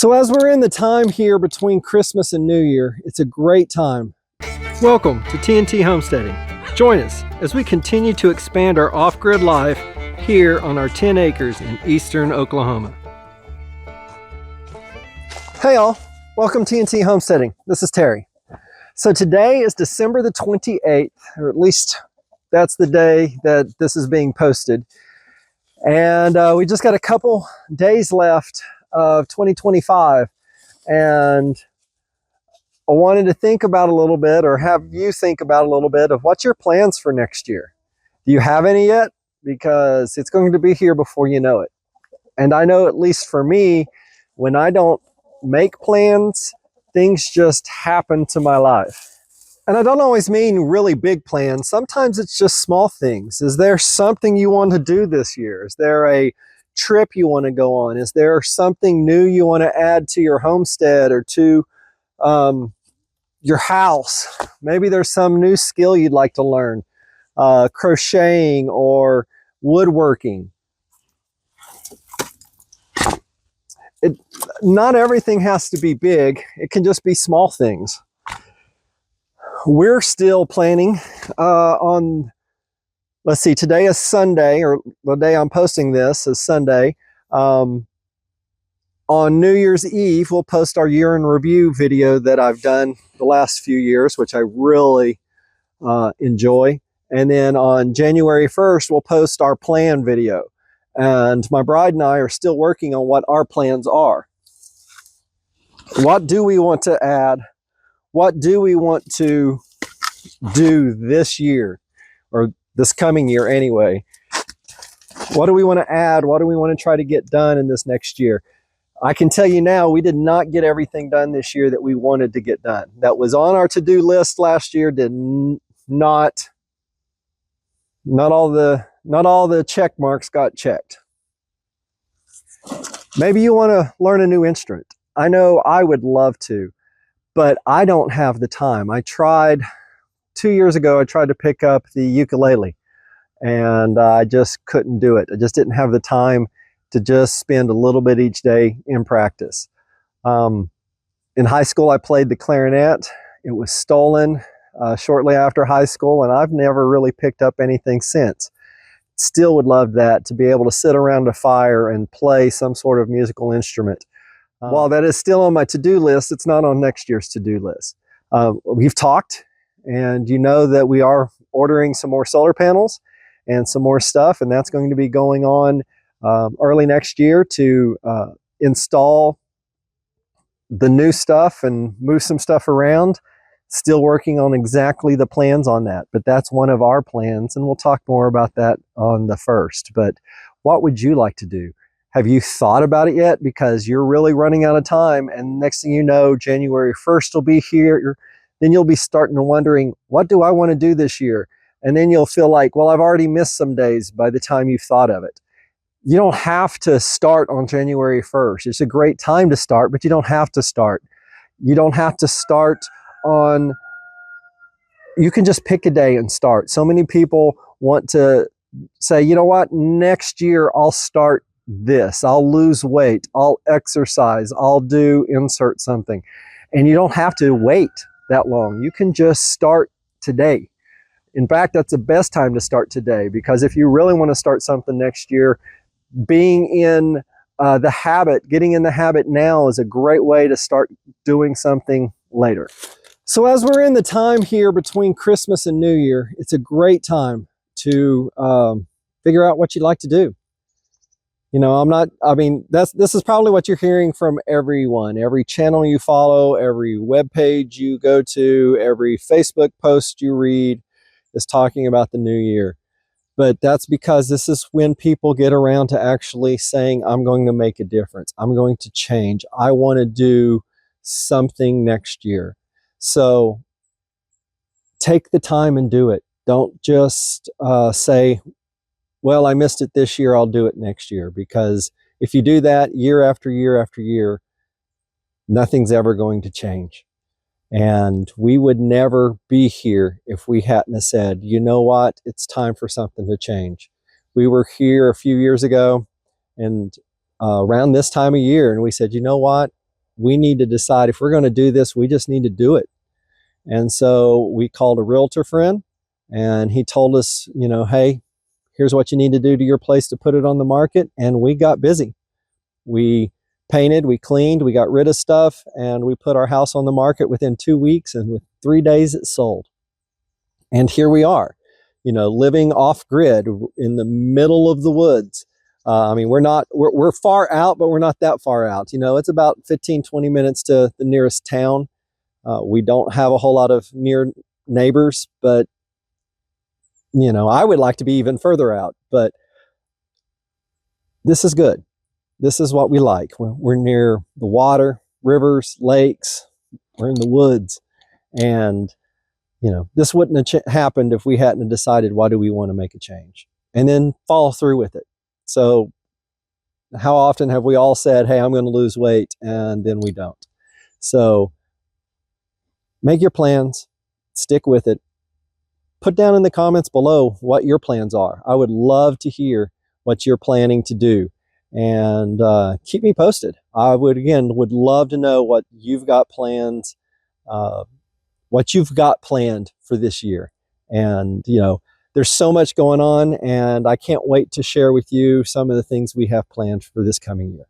So as we're in the time here between Christmas and New Year, it's a great time. Welcome to TNT Homesteading. Join us as we continue to expand our off-grid life here on our 10 acres in eastern Oklahoma. Hey y'all, welcome to TNT Homesteading. This is Terry. So today is December the 28th, or at least that's the day that this is being posted. And we just got a couple days left of 2025, and I wanted to think about a little bit, or have you think about a little bit of what's your plans for next year. Do you have any yet? Because it's going to be here before you know it. And I know, at least for me, when I don't make plans, things just happen to my life. And I don't always mean really big plans. Sometimes it's just small things. Is there something you want to do this year? Is there a trip you want to go on? Is there something new you want to add to your homestead or to your house? Maybe there's some new skill you'd like to learn, crocheting or woodworking. Not everything has to be big. It can just be small things. We're still planning on, let's see, today is Sunday, or the day I'm posting this is Sunday. On New Year's Eve, we'll post our year in review video that I've done the last few years, which I really enjoy. And then on January 1st, we'll post our plan video. And my bride and I are still working on what our plans are. What do we want to add? What do we want to do this year, or this coming year anyway? What do we want to add? What do we want to try to get done in this next year? I can tell you now, we did not get everything done this year that we wanted to get done. That was on our to-do list last year. Not all the check marks got checked. Maybe you want to learn a new instrument. I know I would love to, but I don't have the time. I tried 2 years ago, I tried to pick up the ukulele, and I just couldn't do it. I just didn't have the time to just spend a little bit each day in practice. In high school, I played the clarinet. It was stolen shortly after high school, and I've never really picked up anything since. Still would love that, to be able to sit around a fire and play some sort of musical instrument. While that is still on my to-do list, it's not on next year's to-do list. We've talked, and you know that we are ordering some more solar panels and some more stuff, and that's going to be going on early next year to install the new stuff and move some stuff around. Still working on exactly the plans on that, but that's one of our plans, and we'll talk more about that on the 1st. But what would you like to do? Have you thought about it yet? Because you're really running out of time, and next thing you know, January 1st will be here. Then you'll be starting to wondering, what do I want to do this year? And then you'll feel like, well, I've already missed some days by the time you've thought of it. You don't have to start on January 1st. It's a great time to start, but you don't have to start. You don't have to start on, you can just pick a day and start. So many people want to say, you know what, next year I'll start this, I'll lose weight, I'll exercise, I'll do insert something. And you don't have to wait that long. You can just start today. In fact, that's the best time to start today, because if you really want to start something next year, being in getting in the habit now is a great way to start doing something later. So as we're in the time here between Christmas and New Year, it's a great time to figure out what you'd like to do. You know, this is probably what you're hearing from everyone. Every channel you follow, every web page you go to, every Facebook post you read is talking about the new year. But that's because this is when people get around to actually saying, I'm going to make a difference. I'm going to change. I want to do something next year. So take the time and do it. Don't just say, well, I missed it this year, I'll do it next year. Because if you do that year after year after year, nothing's ever going to change. And we would never be here if we hadn't have said, you know what, it's time for something to change. We were here a few years ago, and around this time of year, and we said, you know what, We need to decide if we're going to do this, we just need to do it. And so we called a realtor friend, and he told us, you know, hey, here's what you need to do to your place to put it on the market. And we got busy. We painted, we cleaned, we got rid of stuff, and we put our house on the market within 2 weeks, and with 3 days it sold. And here we are, you know, living off grid in the middle of the woods. I mean, we're far out, but we're not that far out. You know, it's about 15-20 minutes to the nearest town. We don't have a whole lot of near neighbors, but, you know, I would like to be even further out, but this is good. This is what we like. We're near the water, rivers, lakes, we're in the woods. And, you know, this wouldn't have happened if we hadn't decided, why do we want to make a change? And then follow through with it. So how often have we all said, hey, I'm going to lose weight, and then we don't? So make your plans, stick with it. Put down in the comments below what your plans are. I would love to hear what you're planning to do, and keep me posted. I would love to know what you've got plans, what you've got planned for this year. And, you know, there's so much going on, and I can't wait to share with you some of the things we have planned for this coming year.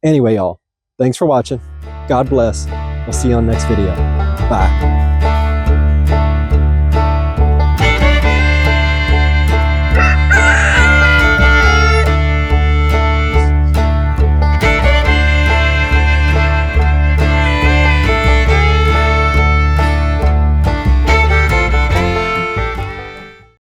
Anyway, y'all, thanks for watching. God bless. We'll see you on the next video. Bye.